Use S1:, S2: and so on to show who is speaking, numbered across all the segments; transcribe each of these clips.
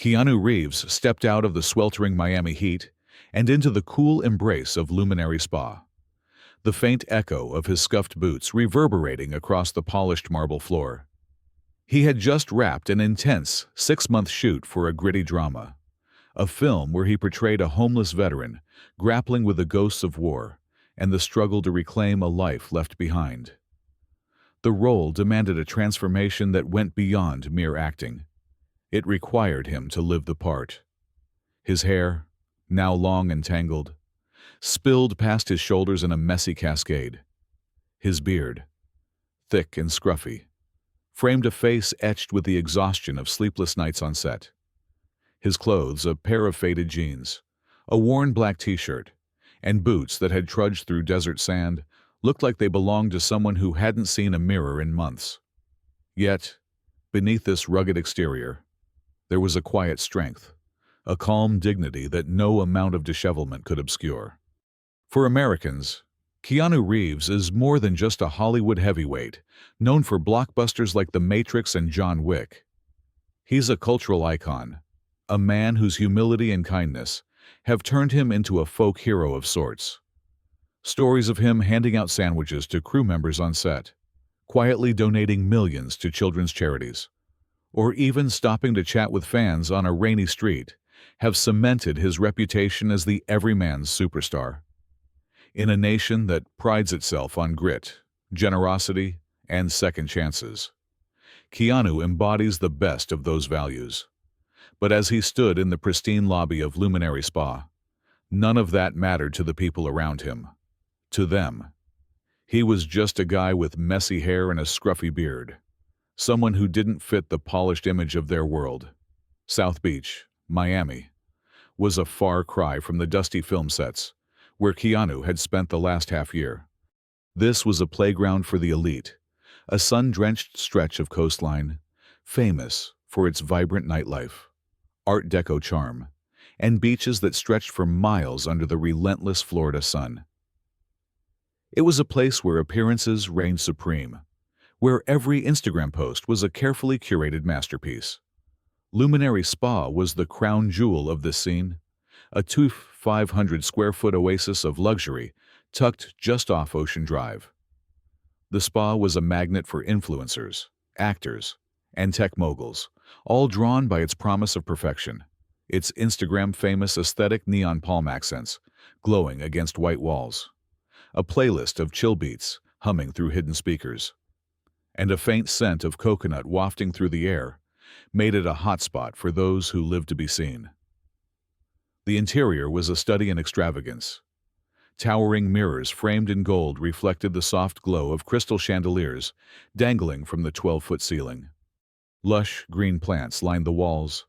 S1: Keanu Reeves stepped out of the sweltering Miami heat and into the cool embrace of Luminary Spa, the faint echo of his scuffed boots reverberating across the polished marble floor. He had just wrapped an intense 6-month shoot for a gritty drama, a film where he portrayed a homeless veteran grappling with the ghosts of war and the struggle to reclaim a life left behind. The role demanded a transformation that went beyond mere acting. It required him to live the part. His hair, now long and tangled, spilled past his shoulders in a messy cascade. His beard, thick and scruffy, framed a face etched with the exhaustion of sleepless nights on set. His clothes, a pair of faded jeans, a worn black t-shirt, and boots that had trudged through desert sand, looked like they belonged to someone who hadn't seen a mirror in months. Yet, beneath this rugged exterior, there was a quiet strength, a calm dignity that no amount of dishevelment could obscure. For Americans, Keanu Reeves is more than just a Hollywood heavyweight, known for blockbusters like The Matrix and John Wick. He's a cultural icon, a man whose humility and kindness have turned him into a folk hero of sorts. Stories of him handing out sandwiches to crew members on set, quietly donating millions to children's charities, or even stopping to chat with fans on a rainy street have cemented his reputation as the everyman's superstar. In a nation that prides itself on grit, generosity, and second chances, Keanu embodies the best of those values. But as he stood in the pristine lobby of Luminary Spa, none of that mattered to the people around him. To them, he was just a guy with messy hair and a scruffy beard, someone who didn't fit the polished image of their world. South Beach, Miami, was a far cry from the dusty film sets where Keanu had spent the last half-year. This was a playground for the elite, a sun-drenched stretch of coastline, famous for its vibrant nightlife, Art Deco charm, and beaches that stretched for miles under the relentless Florida sun. It was a place where appearances reigned supreme, where every Instagram post was a carefully curated masterpiece. Luminary Spa was the crown jewel of this scene, a 2,500-square-foot oasis of luxury tucked just off Ocean Drive. The spa was a magnet for influencers, actors, and tech moguls, all drawn by its promise of perfection, its Instagram-famous aesthetic neon palm accents glowing against white walls, a playlist of chill beats humming through hidden speakers, and a faint scent of coconut wafting through the air made it a hotspot for those who lived to be seen. The interior was a study in extravagance. Towering mirrors framed in gold reflected the soft glow of crystal chandeliers dangling from the 12-foot ceiling. Lush green plants lined the walls,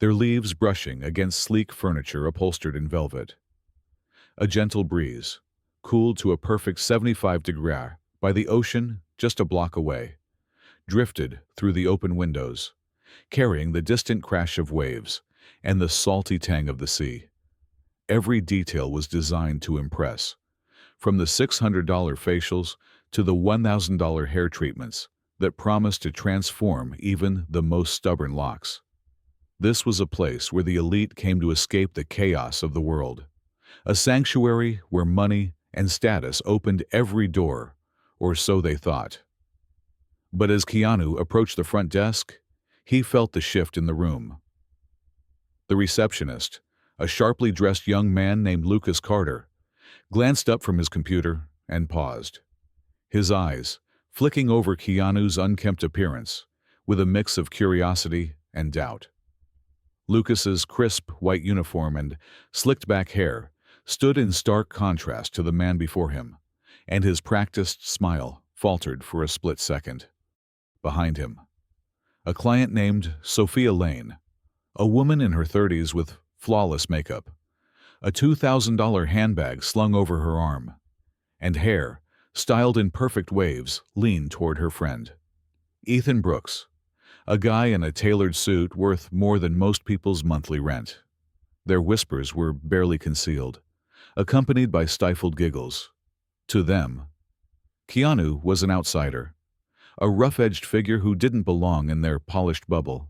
S1: their leaves brushing against sleek furniture upholstered in velvet. A gentle breeze, cooled to a perfect 75 degrees by the ocean just a block away, drifted through the open windows, carrying the distant crash of waves and the salty tang of the sea. Every detail was designed to impress, from the $600 facials to the $1,000 hair treatments that promised to transform even the most stubborn locks. This was a place where the elite came to escape the chaos of the world, a sanctuary where money and status opened every door, or so they thought. But as Keanu approached the front desk, he felt the shift in the room. The receptionist, a sharply dressed young man named Lucas Carter, glanced up from his computer and paused, his eyes flicking over Keanu's unkempt appearance with a mix of curiosity and doubt. Lucas's crisp white uniform and slicked-back hair stood in stark contrast to the man before him, and his practiced smile faltered for a split second. Behind him, a client named Sophia Lane, a woman in her 30s with flawless makeup, a $2,000 handbag slung over her arm, and hair styled in perfect waves, leaned toward her friend. Ethan Brooks, a guy in a tailored suit worth more than most people's monthly rent. Their whispers were barely concealed, accompanied by stifled giggles. To them, Keanu was an outsider, a rough-edged figure who didn't belong in their polished bubble.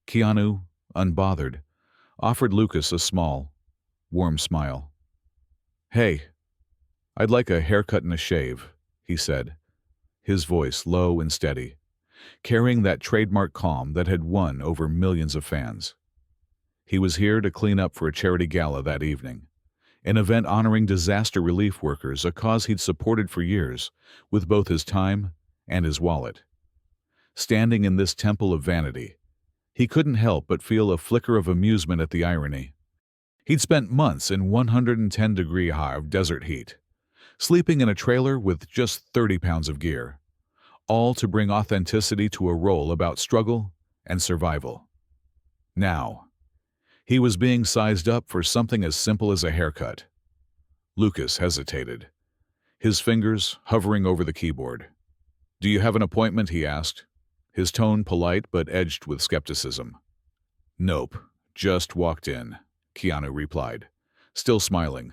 S1: Keanu, unbothered, offered Lucas a small, warm smile. "Hey, I'd like a haircut and a shave," he said, his voice low and steady, carrying that trademark calm that had won over millions of fans. He was here to clean up for a charity gala that evening, an event honoring disaster relief workers, a cause he'd supported for years, with both his time and his wallet. Standing in this temple of vanity, he couldn't help but feel a flicker of amusement at the irony. He'd spent months in 110-degree high desert heat, sleeping in a trailer with just 30 pounds of gear, all to bring authenticity to a role about struggle and survival. Now, he was being sized up for something as simple as a haircut. Lucas hesitated, his fingers hovering over the keyboard. "Do you have an appointment?" he asked, his tone polite but edged with skepticism. "Nope, just walked in," Keanu replied, still smiling,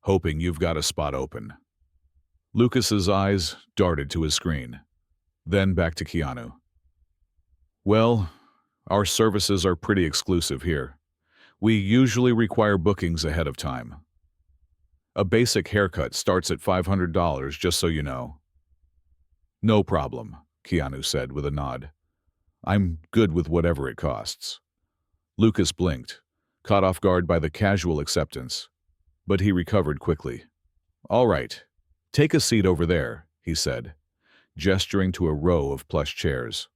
S1: "hoping you've got a spot open." Lucas's eyes darted to his screen, then back to Keanu. "Well, our services are pretty exclusive here. We usually require bookings ahead of time. A basic haircut starts at $500, just so you know." "No problem," Keanu said with a nod. "I'm good with whatever it costs." Lucas blinked, caught off guard by the casual acceptance, but he recovered quickly. "All right, take a seat over there," he said, gesturing to a row of plush chairs.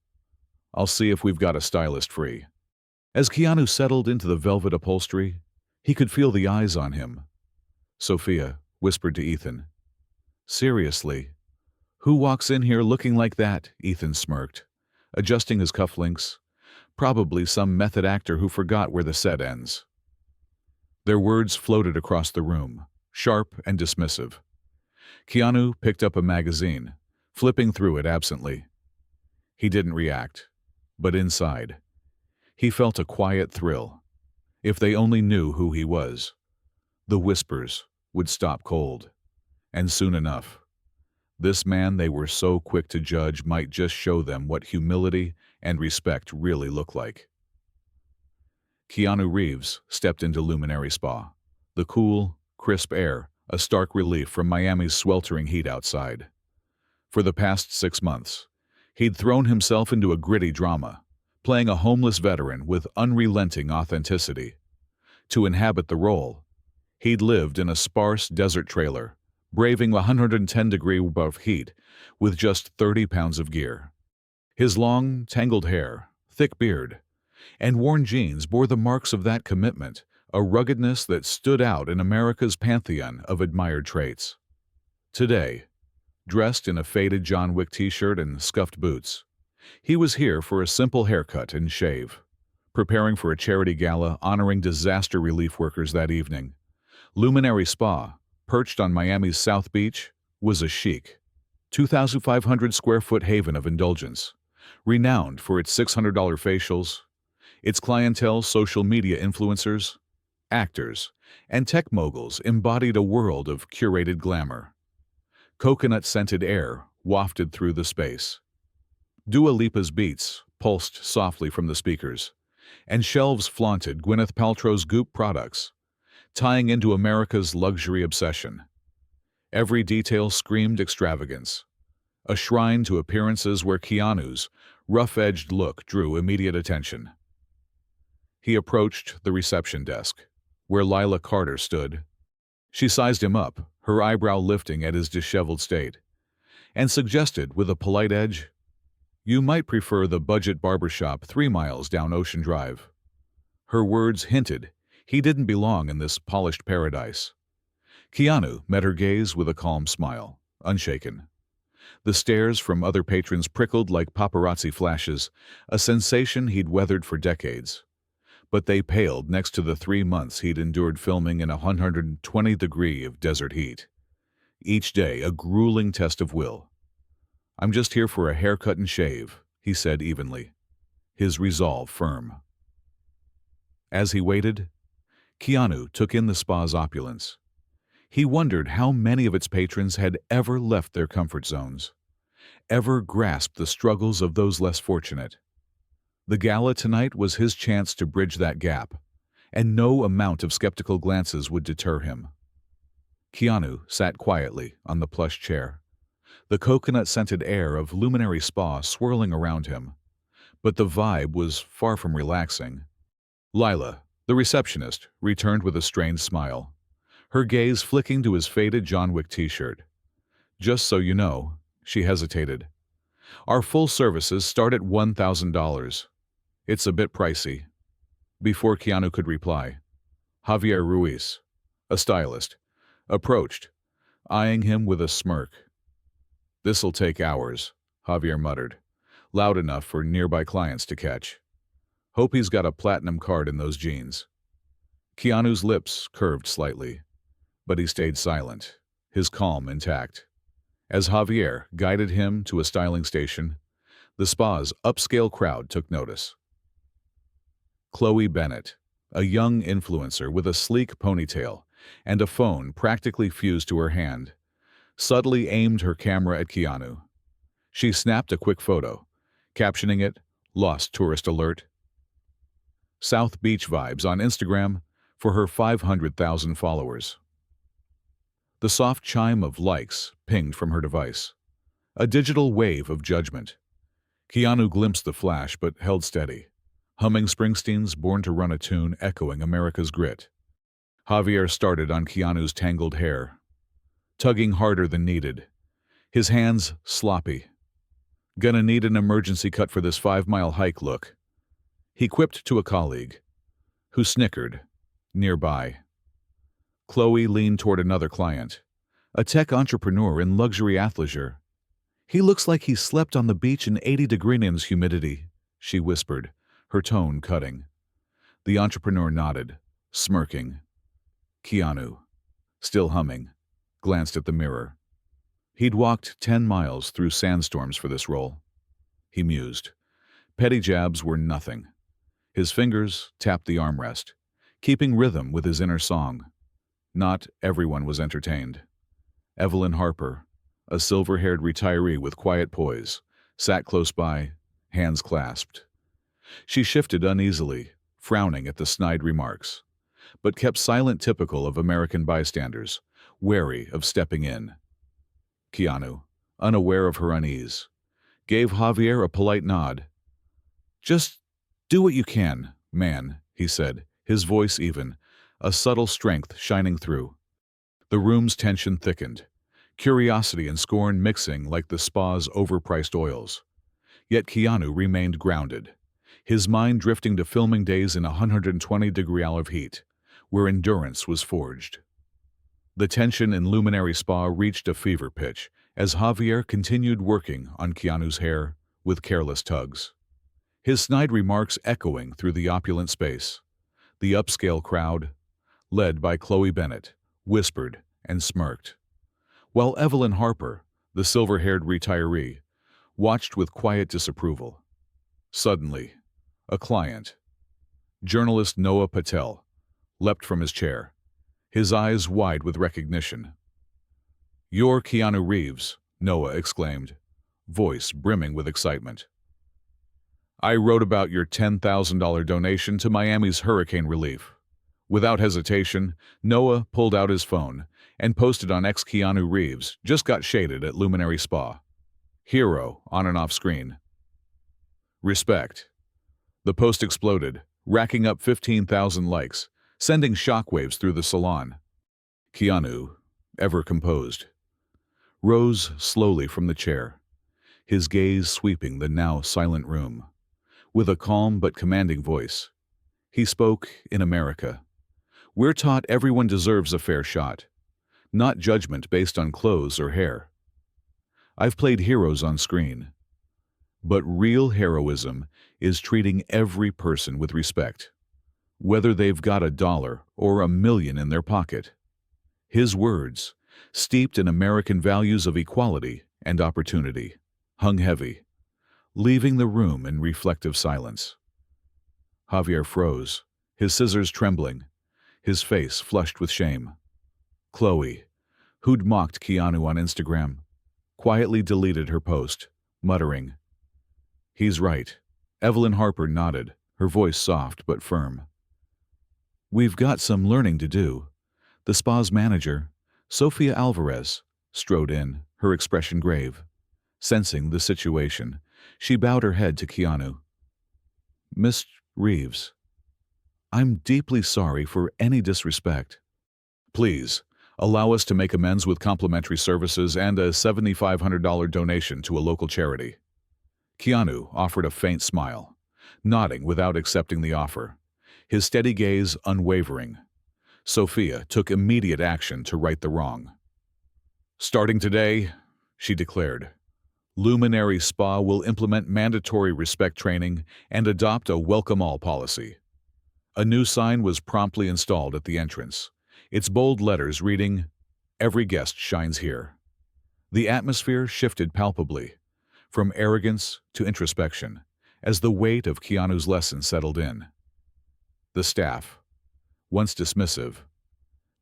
S1: "I'll see if we've got a stylist free." As Keanu settled into the velvet upholstery, he could feel the eyes on him. Sophia whispered to Ethan. "Seriously, who walks in here looking like that?" Ethan smirked, adjusting his cufflinks. "Probably some method actor who forgot where the set ends." Their words floated across the room, sharp and dismissive. Keanu picked up a magazine, flipping through it absently. He didn't react, but inside, he felt a quiet thrill. If they only knew who he was, the whispers would stop cold. And soon enough, this man they were so quick to judge might just show them what humility and respect really look like. Keanu Reeves stepped into Luminary Spa, the cool, crisp air, a stark relief from Miami's sweltering heat outside. For the past 6 months, he'd thrown himself into a gritty drama, playing a homeless veteran with unrelenting authenticity. To inhabit the role, he'd lived in a sparse desert trailer, braving 110-degree above heat with just 30 pounds of gear. His long, tangled hair, thick beard, and worn jeans bore the marks of that commitment, a ruggedness that stood out in America's pantheon of admired traits. Today, dressed in a faded John Wick t-shirt and scuffed boots, he was here for a simple haircut and shave, preparing for a charity gala honoring disaster relief workers that evening. Luminary Spa, perched on Miami's South Beach, was a chic, 2,500-square-foot haven of indulgence, renowned for its $600 facials, its clientele social media influencers, actors, and tech moguls embodied a world of curated glamour. Coconut-scented air wafted through the space. Dua Lipa's beats pulsed softly from the speakers, and shelves flaunted Gwyneth Paltrow's Goop products, tying into America's luxury obsession. Every detail screamed extravagance, a shrine to appearances where Keanu's rough-edged look drew immediate attention. He approached the reception desk, where Lila Carter stood. She sized him up, her eyebrow lifting at his disheveled state, and suggested with a polite edge, "You might prefer the budget barbershop 3 miles down Ocean Drive." Her words hinted he didn't belong in this polished paradise. Keanu met her gaze with a calm smile, unshaken. The stares from other patrons prickled like paparazzi flashes, a sensation he'd weathered for decades. But they paled next to the 3 months he'd endured filming in 120 degrees of desert heat. Each day a grueling test of will. "I'm just here for a haircut and shave," he said evenly, his resolve firm. As he waited, Keanu took in the spa's opulence. He wondered how many of its patrons had ever left their comfort zones, ever grasped the struggles of those less fortunate. The gala tonight was his chance to bridge that gap, and no amount of skeptical glances would deter him. Keanu sat quietly on the plush chair, the coconut-scented air of Luminary Spa swirling around him, but the vibe was far from relaxing. Lila, the receptionist, returned with a strained smile, her gaze flicking to his faded John Wick t-shirt. "Just so you know," she hesitated, "our full services start at $1,000. It's a bit pricey." Before Keanu could reply, Javier Ruiz, a stylist, approached, eyeing him with a smirk. "This'll take hours," Javier muttered, loud enough for nearby clients to catch. "Hope he's got a platinum card in those jeans." Keanu's lips curved slightly, but he stayed silent, his calm intact. As Javier guided him to a styling station, the spa's upscale crowd took notice. Chloe Bennett, a young influencer with a sleek ponytail and a phone practically fused to her hand, subtly aimed her camera at Keanu. She snapped a quick photo, captioning it, "Lost Tourist Alert." South Beach vibes on Instagram for her 500,000 followers. The soft chime of likes pinged from her device, a digital wave of judgment. Keanu glimpsed the flash but held steady, humming Springsteen's Born to Run a tune echoing America's grit. Javier started on Keanu's tangled hair, tugging harder than needed, his hands sloppy. "Gonna need an emergency cut for this 5-mile hike look," he quipped to a colleague, who snickered, nearby. Chloe leaned toward another client, a tech entrepreneur in luxury athleisure. "He looks like he slept on the beach in 80-degree humidity," she whispered, her tone cutting. The entrepreneur nodded, smirking. Keanu, still humming, glanced at the mirror. He'd walked 10 miles through sandstorms for this role. He mused. Petty jabs were nothing. His fingers tapped the armrest, keeping rhythm with his inner song. Not everyone was entertained. Evelyn Harper, a silver-haired retiree with quiet poise, sat close by, hands clasped. She shifted uneasily, frowning at the snide remarks, but kept silent, typical of American bystanders, wary of stepping in. Keanu, unaware of her unease, gave Javier a polite nod. "Just do what you can, man," he said, his voice even, a subtle strength shining through. The room's tension thickened, curiosity and scorn mixing like the spa's overpriced oils. Yet Keanu remained grounded, his mind drifting to filming days in 120-degree olive heat, where endurance was forged. The tension in Luminary Spa reached a fever pitch as Javier continued working on Keanu's hair with careless tugs, his snide remarks echoing through the opulent space. The upscale crowd, led by Chloe Bennett, whispered and smirked, while Evelyn Harper, the silver-haired retiree, watched with quiet disapproval. Suddenly, a client, journalist Noah Patel, leapt from his chair, his eyes wide with recognition. "You're Keanu Reeves," Noah exclaimed, voice brimming with excitement. "I wrote about your $10,000 donation to Miami's hurricane relief." Without hesitation, Noah pulled out his phone and posted on X. "Keanu Reeves just got shaded at Luminary Spa. Hero on and off screen. Respect." The post exploded, racking up 15,000 likes, sending shockwaves through the salon. Keanu, ever composed, rose slowly from the chair, his gaze sweeping the now silent room. With a calm but commanding voice, he spoke in America. "We're taught everyone deserves a fair shot, not judgment based on clothes or hair. I've played heroes on screen, but real heroism is treating every person with respect, whether they've got $1 or $1 million in their pocket." His words, steeped in American values of equality and opportunity, hung heavy, leaving the room in reflective silence. Javier froze, his scissors trembling, his face flushed with shame. Chloe, who'd mocked Keanu on Instagram, quietly deleted her post, muttering, "He's right," Evelyn Harper nodded, her voice soft but firm. We've got some learning to do. The spa's manager, Sofia Alvarez, strode in, her expression grave. Sensing the situation, she bowed her head to Keanu. Miss Reeves, I'm deeply sorry for any disrespect. Please, allow us to make amends with complimentary services and a $7,500 donation to a local charity. Keanu offered a faint smile, nodding without accepting the offer, his steady gaze unwavering. Sophia took immediate action to right the wrong. Starting today, she declared, Luminary Spa will implement mandatory respect training and adopt a welcome all policy. A new sign was promptly installed at the entrance, its bold letters reading, Every guest shines here. The atmosphere shifted palpably, from arrogance to introspection, as the weight of Keanu's lesson settled in. The staff, once dismissive,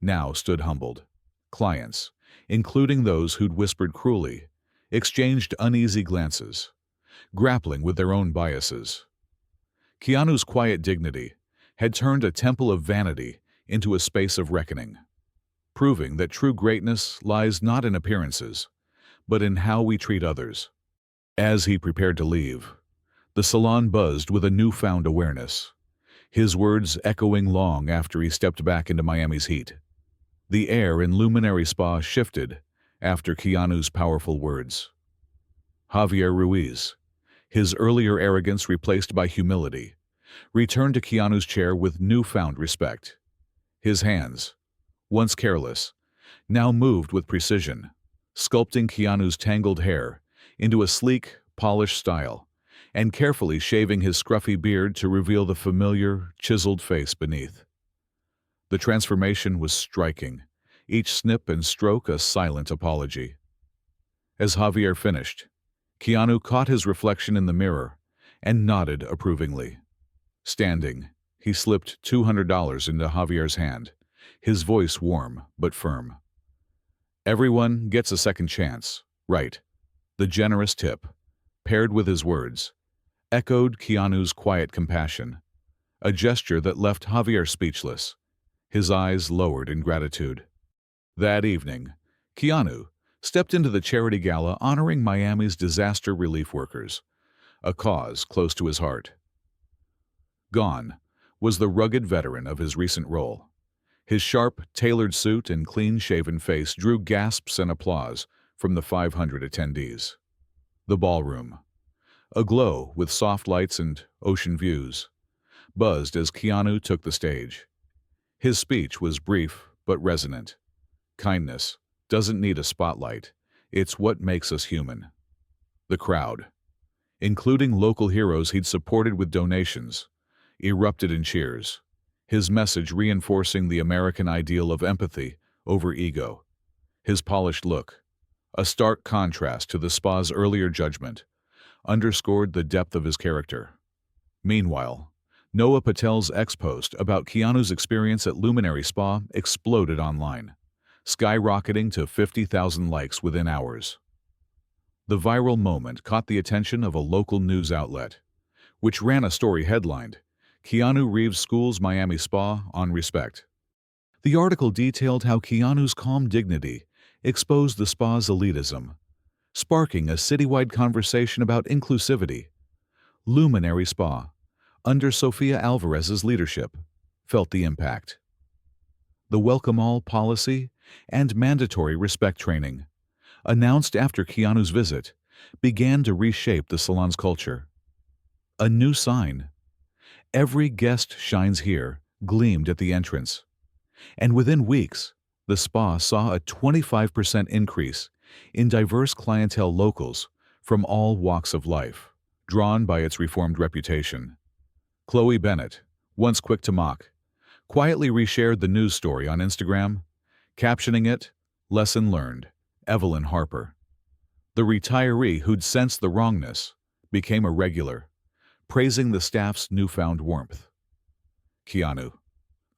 S1: now stood humbled. Clients, including those who'd whispered cruelly, exchanged uneasy glances, grappling with their own biases. Keanu's quiet dignity had turned a temple of vanity into a space of reckoning, proving that true greatness lies not in appearances, but in how we treat others. As he prepared to leave, the salon buzzed with a newfound awareness, his words echoing long after he stepped back into Miami's heat. The air in Luminary Spa shifted after Keanu's powerful words. Javier Ruiz, his earlier arrogance replaced by humility, returned to Keanu's chair with newfound respect. His hands, once careless, now moved with precision, sculpting Keanu's tangled hair into a sleek, polished style, and carefully shaving his scruffy beard to reveal the familiar, chiseled face beneath. The transformation was striking, each snip and stroke a silent apology. As Javier finished, Keanu caught his reflection in the mirror and nodded approvingly. Standing, he slipped $200 into Javier's hand, his voice warm but firm. Everyone gets a second chance, right? The generous tip, paired with his words, echoed Keanu's quiet compassion, a gesture that left Javier speechless, his eyes lowered in gratitude. That evening, Keanu stepped into the charity gala honoring Miami's disaster relief workers, a cause close to his heart. Gone was the rugged veteran of his recent role. His sharp, tailored suit and clean-shaven face drew gasps and applause from the 500 attendees. The ballroom, aglow with soft lights and ocean views, buzzed as Keanu took the stage. His speech was brief but resonant. Kindness doesn't need a spotlight. It's what makes us human. The crowd, including local heroes he'd supported with donations, erupted in cheers, his message reinforcing the American ideal of empathy over ego. His polished look, a stark contrast to the spa's earlier judgment, underscored the depth of his character. Meanwhile, Noah Patel's ex-post about Keanu's experience at Luminary Spa exploded online, skyrocketing to 50,000 likes within hours. The viral moment caught the attention of a local news outlet, which ran a story headlined, Keanu Reeves schools Miami Spa on respect. The article detailed how Keanu's calm dignity exposed the spa's elitism, sparking a citywide conversation about inclusivity. Luminary Spa, under Sofia Alvarez's leadership, felt the impact. The welcome all policy and mandatory respect training, announced after Keanu's visit, began to reshape the salon's culture. A new sign, Every guest shines here, gleamed at the entrance. And within weeks, the spa saw a 25% increase in diverse clientele locals from all walks of life, drawn by its reformed reputation. Chloe Bennett, once quick to mock, quietly reshared the news story on Instagram, captioning it, Lesson Learned, Evelyn Harper. The retiree who'd sensed the wrongness became a regular, praising the staff's newfound warmth. Keanu,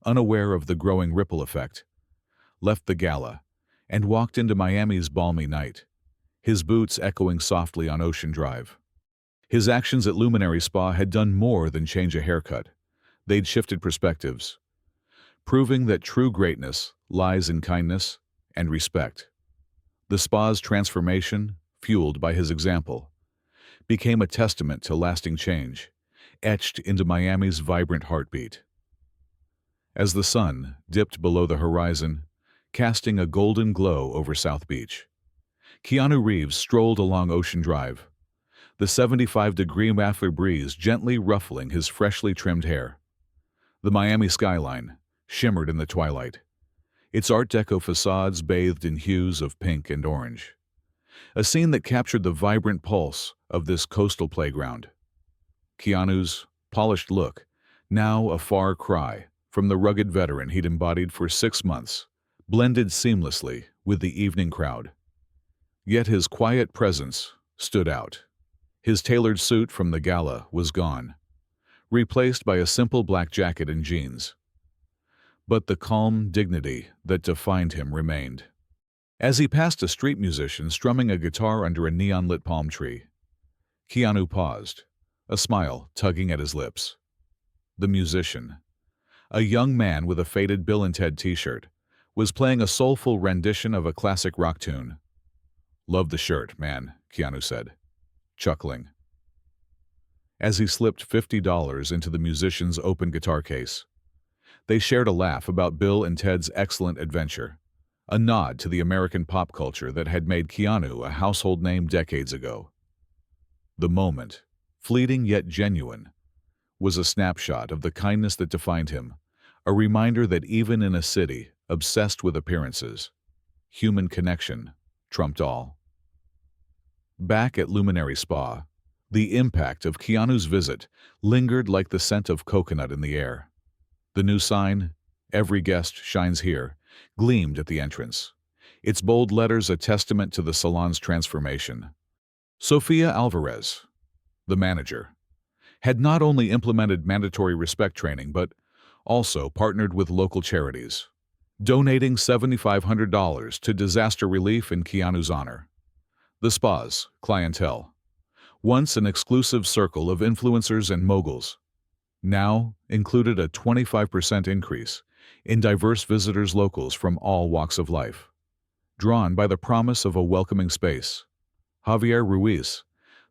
S1: unaware of the growing ripple effect, left the gala and walked into Miami's balmy night, his boots echoing softly on Ocean Drive. His actions at Luminary Spa had done more than change a haircut. They'd shifted perspectives, proving that true greatness lies in kindness and respect. The spa's transformation, fueled by his example, became a testament to lasting change, etched into Miami's vibrant heartbeat. As the sun dipped below the horizon, casting a golden glow over South Beach, Keanu Reeves strolled along Ocean Drive, the 75-degree muffler breeze gently ruffling his freshly trimmed hair. The Miami skyline shimmered in the twilight, its Art Deco facades bathed in hues of pink and orange, a scene that captured the vibrant pulse of this coastal playground. Keanu's polished look, now a far cry from the rugged veteran he'd embodied for 6 months, blended seamlessly with the evening crowd. Yet his quiet presence stood out. His tailored suit from the gala was gone, replaced by a simple black jacket and jeans. But the calm dignity that defined him remained. As he passed a street musician strumming a guitar under a neon-lit palm tree, Keanu paused, a smile tugging at his lips. The musician, a young man with a faded Bill and Ted t-shirt, was playing a soulful rendition of a classic rock tune. "Love the shirt, man," Keanu said, chuckling, as he slipped $50 into the musician's open guitar case. They shared a laugh about Bill and Ted's excellent adventure, a nod to the American pop culture that had made Keanu a household name decades ago. The moment, fleeting yet genuine, was a snapshot of the kindness that defined him, a reminder that even in a city obsessed with appearances, human connection trumped all. Back at Luminary Spa, the impact of Keanu's visit lingered like the scent of coconut in the air. The new sign, "Every guest shines here," gleamed at the entrance, its bold letters a testament to the salon's transformation. Sofia Alvarez, the manager, had not only implemented mandatory respect training but also partnered with local charities, donating $7,500 to disaster relief in Keanu's honor. The spa's clientele, once an exclusive circle of influencers and moguls, now included a 25% increase in diverse visitors locals from all walks of life. Drawn by the promise of a welcoming space, Javier Ruiz,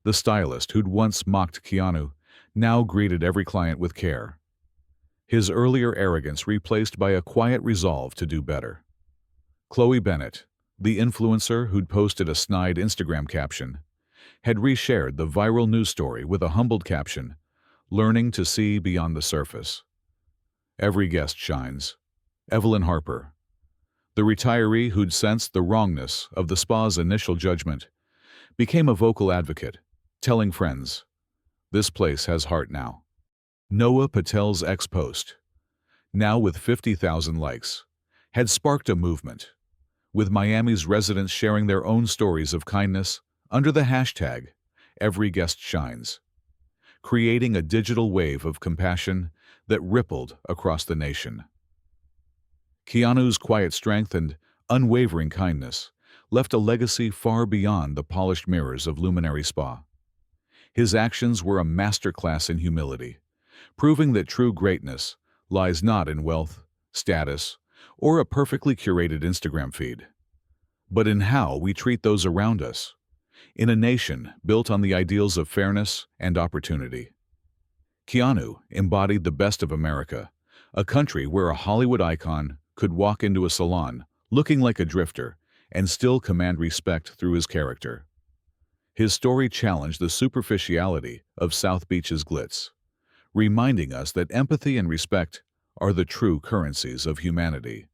S1: the stylist who'd once mocked Keanu, now greeted every client with care, his earlier arrogance replaced by a quiet resolve to do better. Chloe Bennett, the influencer who'd posted a snide Instagram caption, had reshared the viral news story with a humbled caption, "Learning to see beyond the surface." Every guest shines. Evelyn Harper, the retiree who'd sensed the wrongness of the spa's initial judgment, became a vocal advocate, telling friends, "This place has heart now." Noah Patel's ex-post, now with 50,000 likes, had sparked a movement, with Miami's residents sharing their own stories of kindness under the hashtag #EveryGuestShines, creating a digital wave of compassion that rippled across the nation. Keanu's quiet strength and unwavering kindness left a legacy far beyond the polished mirrors of Luminary Spa. His actions were a masterclass in humility, proving that true greatness lies not in wealth, status, or a perfectly curated Instagram feed, but in how we treat those around us, in a nation built on the ideals of fairness and opportunity. Keanu embodied the best of America, a country where a Hollywood icon could walk into a salon looking like a drifter and still command respect through his character. His story challenged the superficiality of South Beach's glitz, reminding us that empathy and respect are the true currencies of humanity.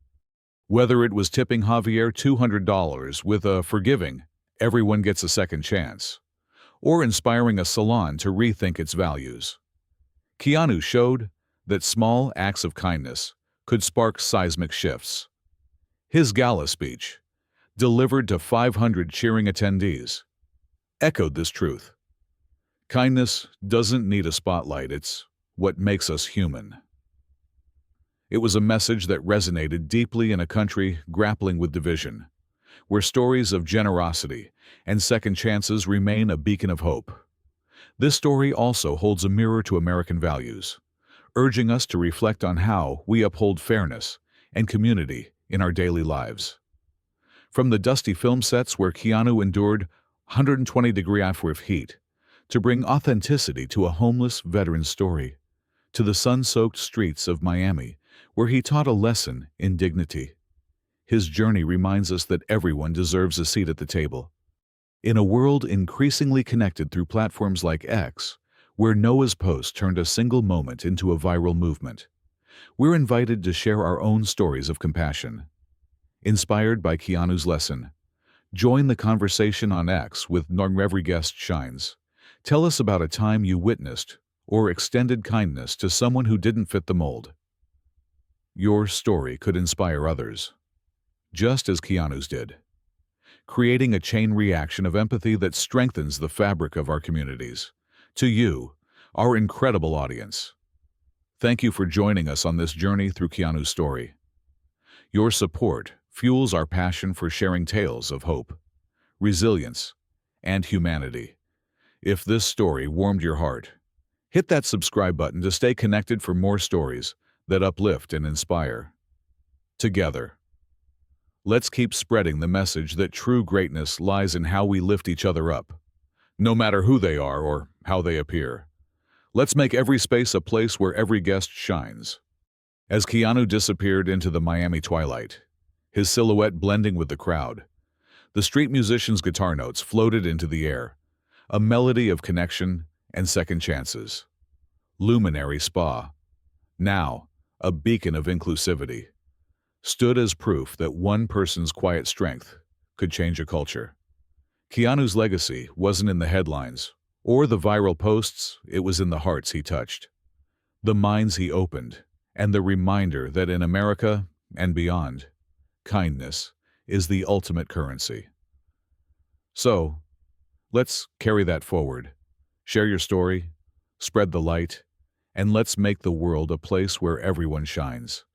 S1: Whether it was tipping Javier $200 with a forgiving "everyone gets a second chance," or inspiring a salon to rethink its values, Keanu showed that small acts of kindness could spark seismic shifts. His gala speech, delivered to 500 cheering attendees, echoed this truth. Kindness doesn't need a spotlight, it's what makes us human. It was a message that resonated deeply in a country grappling with division, where stories of generosity and second chances remain a beacon of hope. This story also holds a mirror to American values, urging us to reflect on how we uphold fairness and community in our daily lives. From the dusty film sets where Keanu endured 120-degree F heat, to bring authenticity to a homeless veteran's story, to the sun-soaked streets of Miami, where he taught a lesson in dignity. His journey reminds us that everyone deserves a seat at the table. In a world increasingly connected through platforms like X, where Noah's post turned a single moment into a viral movement, we're invited to share our own stories of compassion. Inspired by Keanu's lesson, join the conversation on X with Every Guest Shines. Tell us about a time you witnessed or extended kindness to someone who didn't fit the mold. Your story could inspire others, just as Keanu's did, creating a chain reaction of empathy that strengthens the fabric of our communities. To you, our incredible audience, thank you for joining us on this journey through Keanu's story. Your support fuels our passion for sharing tales of hope, resilience, and humanity. If this story warmed your heart, hit that subscribe button to stay connected for more stories that uplift and inspire. Together, let's keep spreading the message that true greatness lies in how we lift each other up, no matter who they are or how they appear. Let's make every space a place where every guest shines. As Keanu disappeared into the Miami twilight, his silhouette blending with the crowd, the street musician's guitar notes floated into the air, a melody of connection and second chances. Luminary Spa, now a beacon of inclusivity, stood as proof that one person's quiet strength could change a culture. Keanu's legacy wasn't in the headlines or the viral posts, it was in the hearts he touched, the minds he opened, and the reminder that in America and beyond, kindness is the ultimate currency. So, let's carry that forward. Share your story, spread the light, and let's make the world a place where everyone shines.